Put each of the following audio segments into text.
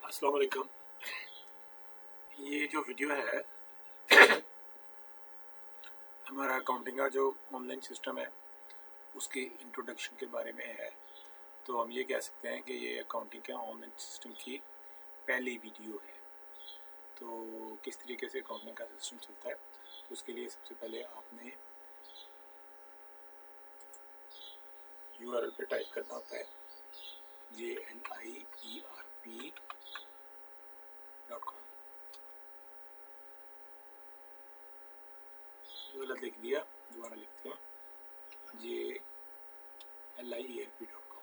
अस्सलाम वालेकुम। ये जो वीडियो है हमारा अकाउंटिंग का जो ऑनलाइन सिस्टम है उसके इंट्रोडक्शन के बारे में है। तो हम ये कह सकते हैं कि ये अकाउंटिंग के ऑनलाइन सिस्टम की पहली वीडियो है। तो किस तरीके से अकाउंटिंग का सिस्टम चलता है, तो उसके लिए सबसे पहले आपने URL पे टाइप करना होता है JLIERP.com। गलत लिख दिया, दोबारा लिखते हैं JLIERP.com।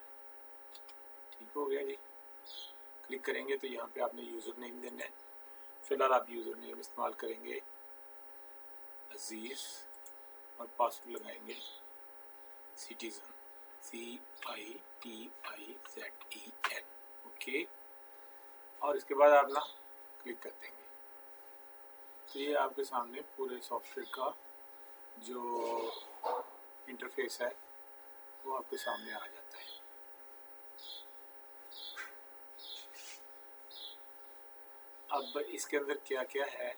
ठीक हो गया जी। क्लिक करेंगे तो यहाँ पे आपने यूज़र नेम देना है। फिलहाल आप यूज़र नेम इस्तेमाल करेंगे अजीज़ और पासवर्ड लगाएंगे सिटीज़न CITIZEN। ओके, और इसके बाद आप ना क्लिक कर देंगे तो ये आपके सामने पूरे सॉफ्टवेयर का जो इंटरफेस है वो आपके सामने आ जाता है। अब इसके अंदर क्या क्या है,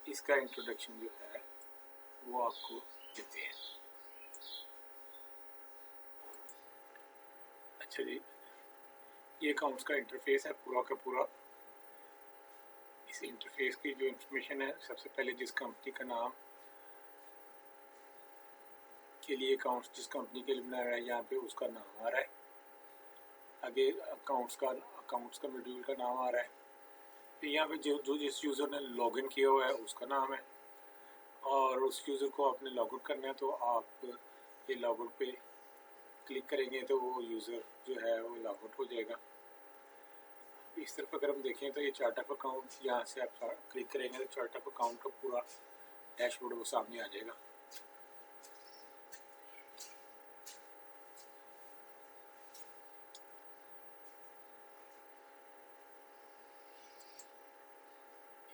इसका इंट्रोडक्शन जो है वो आपको देते हैं। अच्छा जी, ये अकाउंट्स का इंटरफेस है पूरा का पूरा। इस इंटरफेस की जो इंफॉर्मेशन है, सबसे पहले जिस कंपनी का नाम के लिए अकाउंट्स जिस कंपनी के लिए बना रहा है यहाँ पे उसका नाम आ रहा है। आगे अकाउंट्स का मॉड्यूल का नाम आ रहा है। फिर यहाँ पे जो जिस यूज़र ने लॉगिन किया हुआ है उसका नाम है, और उस यूज़र को आपने लॉगआउट करना है तो आप ये लॉगआउट पे क्लिक करेंगे तो वो यूज़र जो है वो लॉगआउट हो जाएगा। इस तरफ अगर हम देखें तो ये चार्ट ऑफ अकाउंट, यहाँ से आप क्लिक करेंगे तो चार्ट ऑफ अकाउंट का पूरा डैशबोर्ड वो सामने आ जाएगा।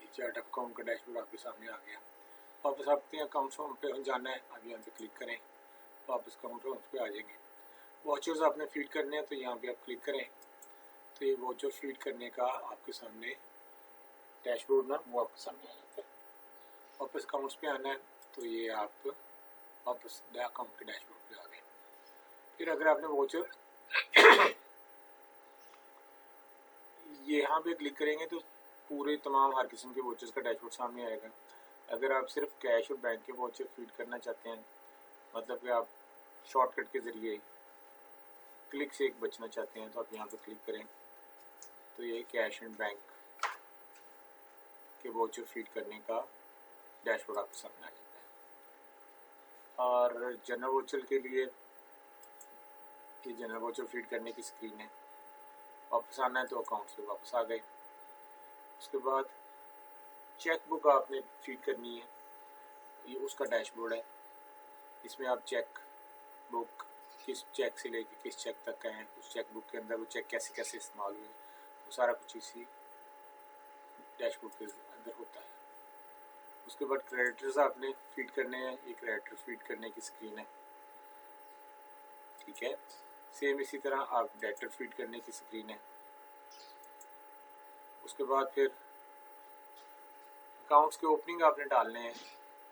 ये चार्ट ऑफ अकाउंट का डैशबोर्ड आपके सामने आ गया। वापस आपके अकाउंट्स होम पे जाना है, अब यहाँ पे क्लिक करें, वापस अकाउंट होम पे आ जाएंगे। वॉचर्स आपने फीड करने हैं तो यहाँ पे आप क्लिक करें तो ये वॉचर फीड करने का आपके सामने डैशबोर्ड ना वो आपके सामने आ जाता है। वापस अकाउंट्स पे आना है तो ये आप वापस अकाउंट के डैशबोर्ड पे आ गए। फिर अगर आपने वॉचर ये यहाँ पे क्लिक करेंगे तो पूरे तमाम हर किस्म के वॉचर्स का डैशबोर्ड सामने आएगा। अगर आप सिर्फ कैश और बैंक के वॉचर फीड करना चाहते हैं, मतलब कि आप शॉर्टकट के ज़रिए क्लिक से एक बचना चाहते हैं, तो आप यहाँ पे क्लिक करें तो ये कैश एंड बैंक के वॉचर फीड करने का डैशबोर्ड आपके सामने आ जाता है। और जनरल वॉचर के लिए ये जनरल वॉचर फीड करने की स्क्रीन है। वापस आना है तो अकाउंट्स पे वापस आ गए। उसके बाद चेक बुक आपने फीड करनी है, ये उसका डैशबोर्ड है। इसमें आप चेक बुक किस चेक से लेके किस चेक तक का है, उस चेक बुक के अंदर वो चेक कैसे कैसे इस्तेमाल हुए, वो सारा कुछ इसी डैशबोर्ड के अंदर होता है। उसके बाद क्रेडिटर्स आपने फीड करने हैं, ये क्रेडिटर फीड करने की स्क्रीन है। ठीक है, सेम इसी तरह आप डेटर फीड करने की स्क्रीन है। उसके बाद फिर अकाउंट्स के ओपनिंग आपने डालने हैं,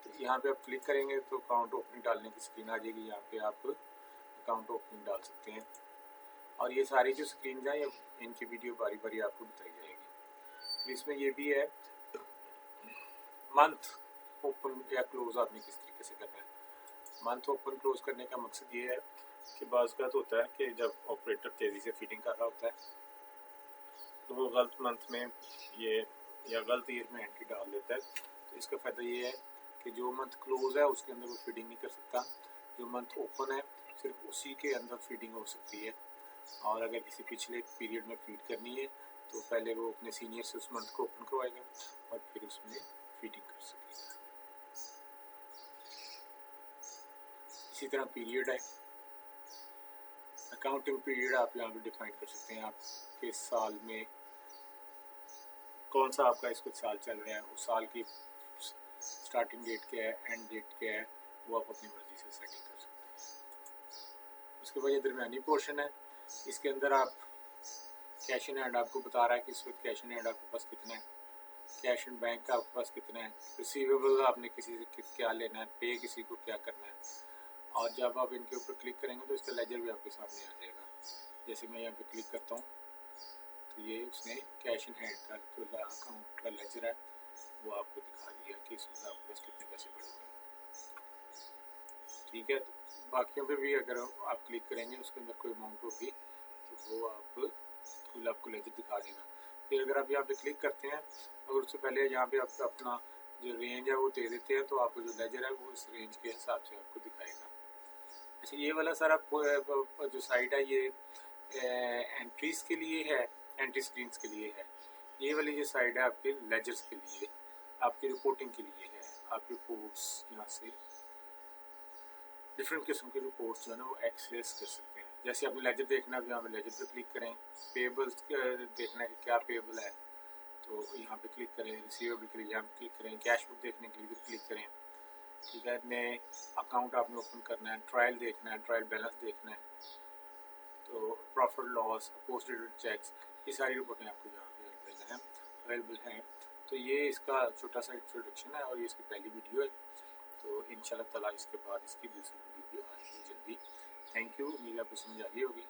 तो यहाँ पे आप क्लिक करेंगे तो अकाउंट ओपनिंग डालने की स्क्रीन आ जाएगी। यहाँ पे आप अकाउंट ओपनिंग डाल सकते हैं, और ये सारी जो स्क्रीन हैं इनकी वीडियो बारी बारी आपको बताई जाएगी। फिर इसमें ये भी है मंथ ओपन या क्लोज आपने किस तरीके से करना है। मंथ ओपन क्लोज करने का मकसद ये है कि बाज़ बात होता है कि जब ऑपरेटर तेज़ी से फीडिंग कर रहा होता है तो वो गलत मंथ में ये या गलत ईयर में एंट्री डाल देता है। तो इसका फ़ायदा ये है कि जो मंथ क्लोज है उसके अंदर वो फीडिंग नहीं कर सकता, जो मंथ ओपन है सिर्फ उसी के अंदर फीडिंग हो सकती है। और अगर किसी पिछले पीरियड में फीड करनी है तो पहले वो अपने सीनियर से उस मंथ को ओपन करवाएगा और फिर उसमें फीडिंग कर सकेगा। इसी तरह पीरियड है, अकाउंटिंग पीरियड आप यहाँ पे डिफाइन कर सकते हैं। आप किस साल में कौन सा आपका इसको साल चल रहा है, उस साल की स्टार्टिंग डेट क्या है, एंड डेट क्या है, वो आप अपनी मर्ज़ी से सेटिंग कर सकते हैं। उसके बाद ये दरमियानी पोर्शन है, इसके अंदर आप कैश इन हैंड आपको बता रहा है कि इस वक्त कैश इन हैंड आपके पास कितना है, कैश इन बैंक का आपके पास कितना है, रिसीवेबल आपने किसी से क्या लेना है, पे किसी को क्या करना है। और जब आप इनके ऊपर क्लिक करेंगे तो इसका लेजर भी आपके सामने आ जाएगा। जैसे मैं यहाँ पे क्लिक करता हूँ तो ये उसने कैश इन हैंड का जो अकाउंट का लेजर है वो आपको दिखा दिया कि इस वक्त आपके पास कितने पैसे पड़े हुए हैं। ठीक है, तो बाकियों पे भी अगर आप क्लिक करेंगे उसके अंदर कोई अमाउंट होगी तो वो आपको लेजर दिखा देगा। फिर अगर आप यहाँ पे क्लिक करते हैं, अगर उससे पहले यहाँ पे आप अपना जो रेंज है वो दे देते हैं तो आपको जो लेजर है वो इस रेंज के हिसाब से आपको दिखाएगा। अच्छा, ये वाला सारा जो साइट है ये एंट्रीज के लिए है, एंट्री स्क्रीन्स के लिए है। ये वाली जो साइड है आपके लेजर्स के लिए, आपकी रिपोर्टिंग के लिए है। आप रिपोर्ट्स यहाँ से डिफरेंट किस्म के रिपोर्ट्स जो है ना वो एक्सेस कर सकते हैं। जैसे आपने लेजर देखना है, यहाँ पे लेजर पे क्लिक करें, पेबल्स देखना है कि क्या पेबल है तो यहाँ पे क्लिक करें, रिसीवेबल के लिए यहाँ पे क्लिक करें, कैश बुक देखने के लिए क्लिक करें। ठीक है, नए अकाउंट आपने ओपन करना है, ट्रायल देखना है, ट्रायल बैलेंस देखना है, तो profit loss, post dated cheques, ये सारी रिपोर्टें आपको यहाँ पे अवेलेबल हैं। तो ये इसका छोटा सा इंट्रोडक्शन है और ये इसकी पहली वीडियो है। तो इंशाल्लाह ताला इसके बाद इसकी दूसरी वीडियो भी आएगी जल्दी। थैंक यू, उम्मीद आपको समझ आ गई होगी।